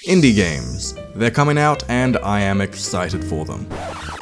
Indie games. They're coming out and I am excited for them.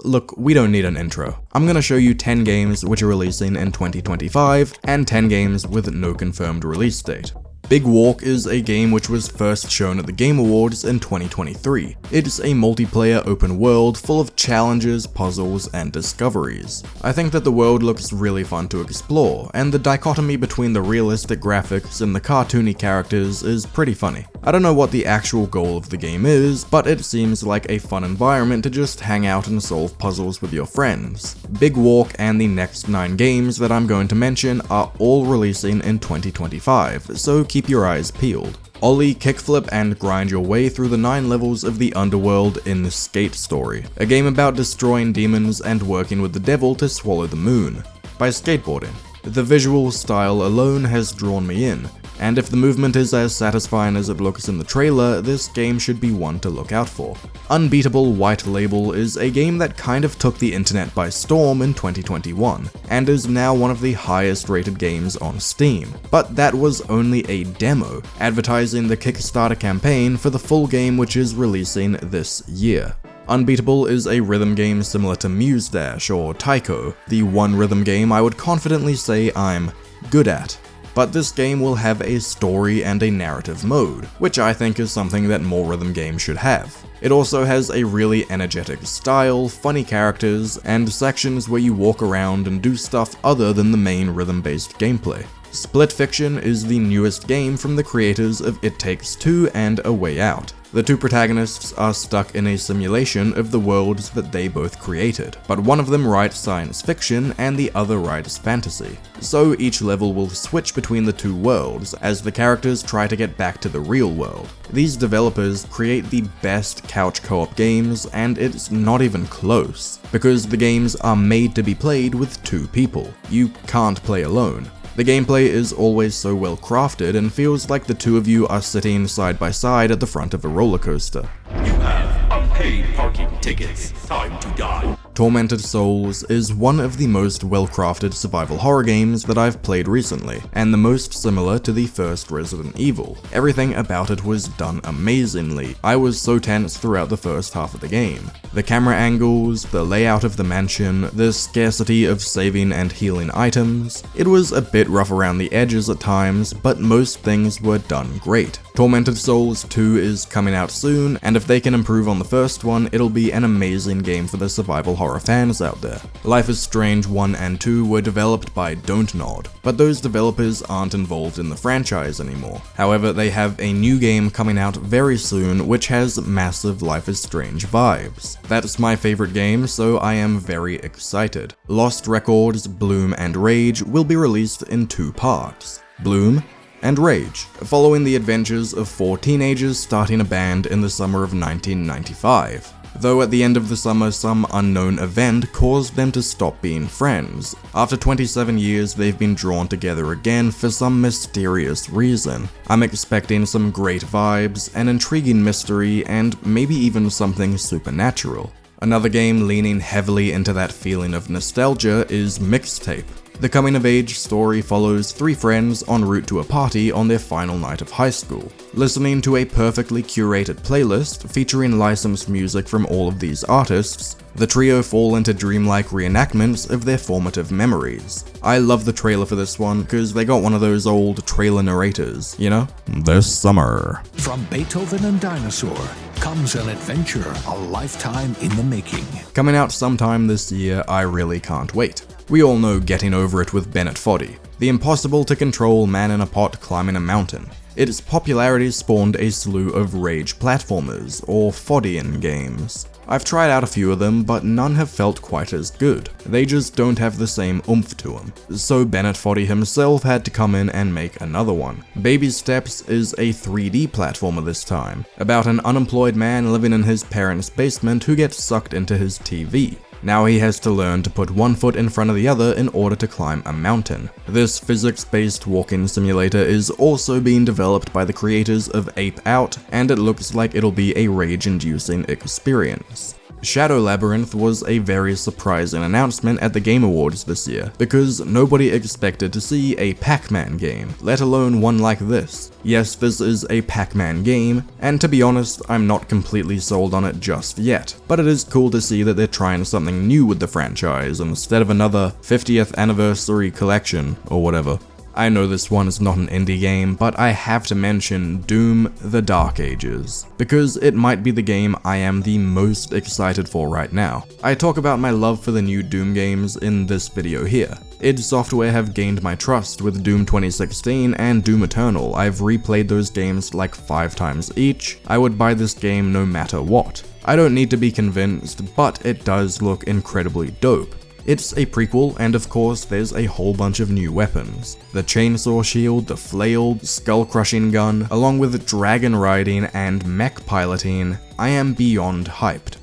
Look, we don't need an intro. I'm gonna show you 10 games which are releasing in 2025 and 10 games with no confirmed release date. Big Walk is a game which was first shown at the Game Awards in 2023. It's a multiplayer open world full of challenges, puzzles, and discoveries. I think that the world looks really fun to explore, and the dichotomy between the realistic graphics and the cartoony characters is pretty funny. I don't know what the actual goal of the game is, but it seems like a fun environment to just hang out and solve puzzles with your friends. Big Walk and the next 9 games that I'm going to mention are all releasing in 2025, so keep your eyes peeled. Ollie, kickflip, and grind your way through the 9 levels of the underworld in the Skate Story, a game about destroying demons and working with the devil to swallow the moon by skateboarding. The visual style alone has drawn me in, and if the movement is as satisfying as it looks in the trailer, this game should be one to look out for. Unbeatable White Label is a game that kind of took the internet by storm in 2021, and is now one of the highest rated games on Steam. But that was only a demo, advertising the Kickstarter campaign for the full game which is releasing this year. Unbeatable is a rhythm game similar to Muse Dash or Taiko, the one rhythm game I would confidently say I'm good at. But this game will have a story and a narrative mode, which I think is something that more rhythm games should have. It also has a really energetic style, funny characters, and sections where you walk around and do stuff other than the main rhythm-based gameplay. Split Fiction is the newest game from the creators of It Takes Two and A Way Out. The two protagonists are stuck in a simulation of the worlds that they both created, but one of them writes science fiction and the other writes fantasy. So each level will switch between the two worlds as the characters try to get back to the real world. These developers create the best couch co-op games, and it's not even close, because the games are made to be played with 2 people. You can't play alone. The gameplay is always so well crafted and feels like the 2 of you are sitting side by side at the front of a roller coaster. You have unpaid parking tickets. Time to die. Tormented Souls is one of the most well-crafted survival horror games that I've played recently, and the most similar to the first Resident Evil. Everything about it was done amazingly. I was so tense throughout the first half of the game. The camera angles, the layout of the mansion, the scarcity of saving and healing items. It was a bit rough around the edges at times, but most things were done great. Tormented Souls 2 is coming out soon, and if they can improve on the first one, it'll be an amazing game for the survival horror fans out there. Life is Strange 1 and 2 were developed by Don't Nod, but those developers aren't involved in the franchise anymore. However, they have a new game coming out very soon which has massive Life is Strange vibes. That's my favorite game, so I am very excited. Lost Records, Bloom and Rage will be released in 2 parts. Bloom and Rage, following the adventures of 4 teenagers starting a band in the summer of 1995. Though at the end of the summer, some unknown event caused them to stop being friends. After 27 years, they've been drawn together again for some mysterious reason. I'm expecting some great vibes, an intriguing mystery, and maybe even something supernatural. Another game leaning heavily into that feeling of nostalgia is Mixtape. The coming-of-age story follows 3 friends en route to a party on their final night of high school. Listening to a perfectly curated playlist featuring licensed music from all of these artists, the trio fall into dreamlike reenactments of their formative memories. I love the trailer for this one because they got one of those old trailer narrators, you know? This summer. From Beethoven and Dinosaur comes an adventure, a lifetime in the making. Coming out sometime this year, I really can't wait. We all know Getting Over It with Bennett Foddy, the impossible to control man in a pot climbing a mountain. Its popularity spawned a slew of rage platformers, or Foddian games. I've tried out a few of them, but none have felt quite as good. They just don't have the same oomph to them. So Bennett Foddy himself had to come in and make another one. Baby Steps is a 3D platformer this time, about an unemployed man living in his parents' basement who gets sucked into his TV. Now he has to learn to put one foot in front of the other in order to climb a mountain. This physics-based walking simulator is also being developed by the creators of Ape Out, and it looks like it'll be a rage-inducing experience. Shadow Labyrinth was a very surprising announcement at the Game Awards this year, because nobody expected to see a Pac-Man game, let alone one like this. Yes, this is a Pac-Man game, and to be honest, I'm not completely sold on it just yet, but it is cool to see that they're trying something new with the franchise instead of another 50th anniversary collection or whatever. I know this one is not an indie game, but I have to mention Doom: The Dark Ages, because it might be the game I am the most excited for right now. I talk about my love for the new Doom games in this video here. id Software have gained my trust with Doom 2016 and Doom Eternal. I've replayed those games like 5 times each. I would buy this game no matter what. I don't need to be convinced, but it does look incredibly dope. It's a prequel, and of course there's a whole bunch of new weapons. The chainsaw shield, the flail, skull-crushing gun, along with dragon riding and mech piloting. I am beyond hyped.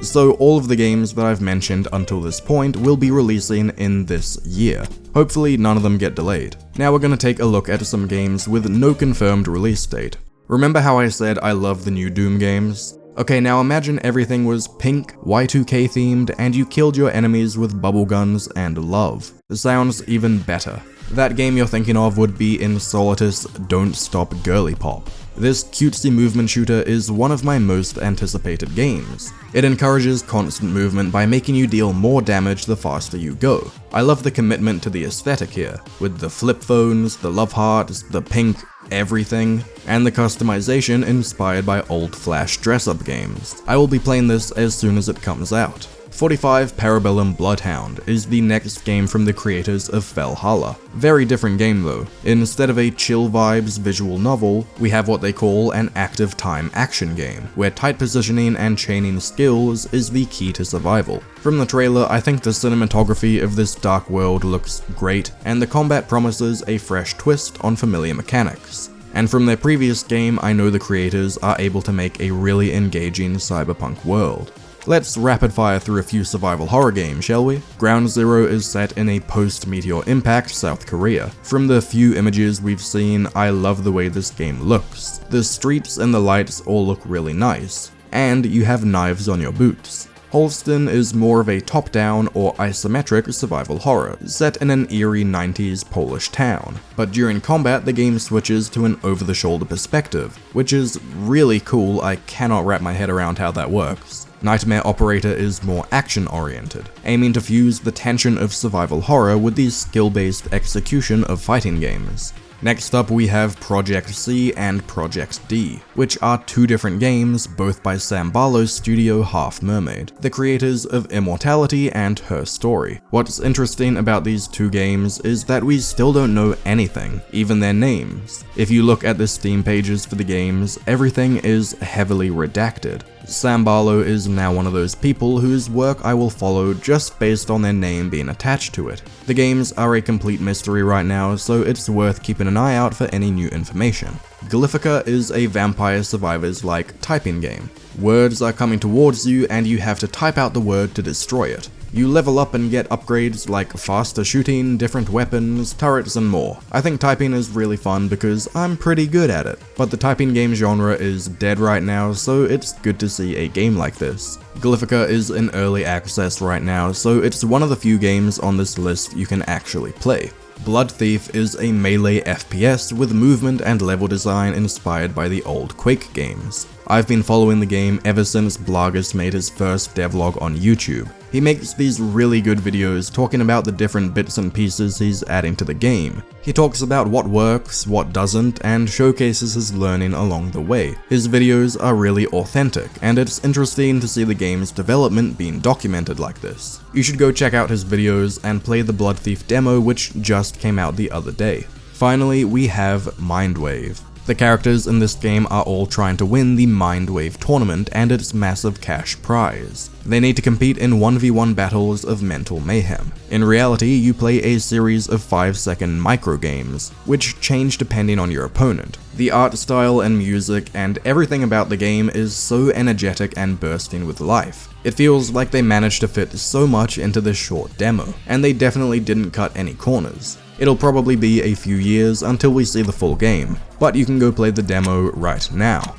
So all of the games that I've mentioned until this point will be releasing in this year. Hopefully none of them get delayed. Now we're gonna take a look at some games with no confirmed release date. Remember how I said I love the new Doom games? Okay, now imagine everything was pink, Y2K themed, and you killed your enemies with bubble guns and love. It sounds even better. That game you're thinking of would be Incolatus Don't Stop Girlypop. This cutesy movement shooter is one of my most anticipated games. It encourages constant movement by making you deal more damage the faster you go. I love the commitment to the aesthetic here, with the flip phones, the love hearts, the pink everything, and the customization inspired by old Flash dress-up games. I will be playing this as soon as it comes out. 45 Parabellum Bloodhound is the next game from the creators of Valhalla. Very different game though. Instead of a chill vibes visual novel, we have what they call an active time action game, where tight positioning and chaining skills is the key to survival. From the trailer, I think the cinematography of this dark world looks great, and the combat promises a fresh twist on familiar mechanics. And from their previous game, I know the creators are able to make a really engaging cyberpunk world. Let's rapid fire through a few survival horror games, shall we? Ground Zero is set in a post-Meteor Impact South Korea. From the few images we've seen, I love the way this game looks. The streets and the lights all look really nice, and you have knives on your boots. Holston is more of a top-down or isometric survival horror, set in an eerie 90s Polish town. But during combat, the game switches to an over-the-shoulder perspective, which is really cool. I cannot wrap my head around how that works. Nightmare Operator is more action-oriented, aiming to fuse the tension of survival horror with the skill-based execution of fighting games. Next up we have Project C and Project D, which are 2 different games, both by Sam Barlow's studio Half Mermaid, the creators of Immortality and Her Story. What's interesting about these 2 games is that we still don't know anything, even their names. If you look at the Steam pages for the games, everything is heavily redacted. Sam Barlow is now one of those people whose work I will follow just based on their name being attached to it. The games are a complete mystery right now, so it's worth keeping an eye out for any new information. Glyphica is a Vampire Survivors-like typing game. Words are coming towards you and you have to type out the word to destroy it. You level up and get upgrades like faster shooting, different weapons, turrets, and more. I think typing is really fun because I'm pretty good at it, but the typing game genre is dead right now, so it's good to see a game like this. Glyphica is in early access right now, so it's one of the few games on this list you can actually play. Bloodthief is a melee FPS with movement and level design inspired by the old Quake games. I've been following the game ever since Blagus made his first devlog on YouTube. He makes these really good videos talking about the different bits and pieces he's adding to the game. He talks about what works, what doesn't, and showcases his learning along the way. His videos are really authentic, and it's interesting to see the game's development being documented like this. You should go check out his videos and play the Bloodthief demo, which just came out the other day. Finally, we have MINDWAVE. The characters in this game are all trying to win the MINDWAVE tournament and its massive cash prize. They need to compete in 1v1 battles of mental mayhem. In reality, you play a series of 5-second microgames, which change depending on your opponent. The art style and music and everything about the game is so energetic and bursting with life. It feels like they managed to fit so much into this short demo, and they definitely didn't cut any corners. It'll probably be a few years until we see the full game, but you can go play the demo right now.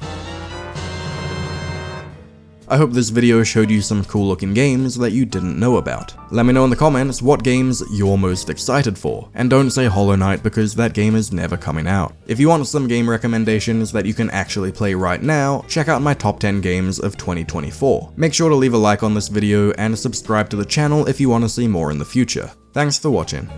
I hope this video showed you some cool looking games that you didn't know about. Let me know in the comments what games you're most excited for, and don't say Hollow Knight because that game is never coming out. If you want some game recommendations that you can actually play right now, check out my top 10 games of 2024. Make sure to leave a like on this video and subscribe to the channel if you want to see more in the future. Thanks for watching.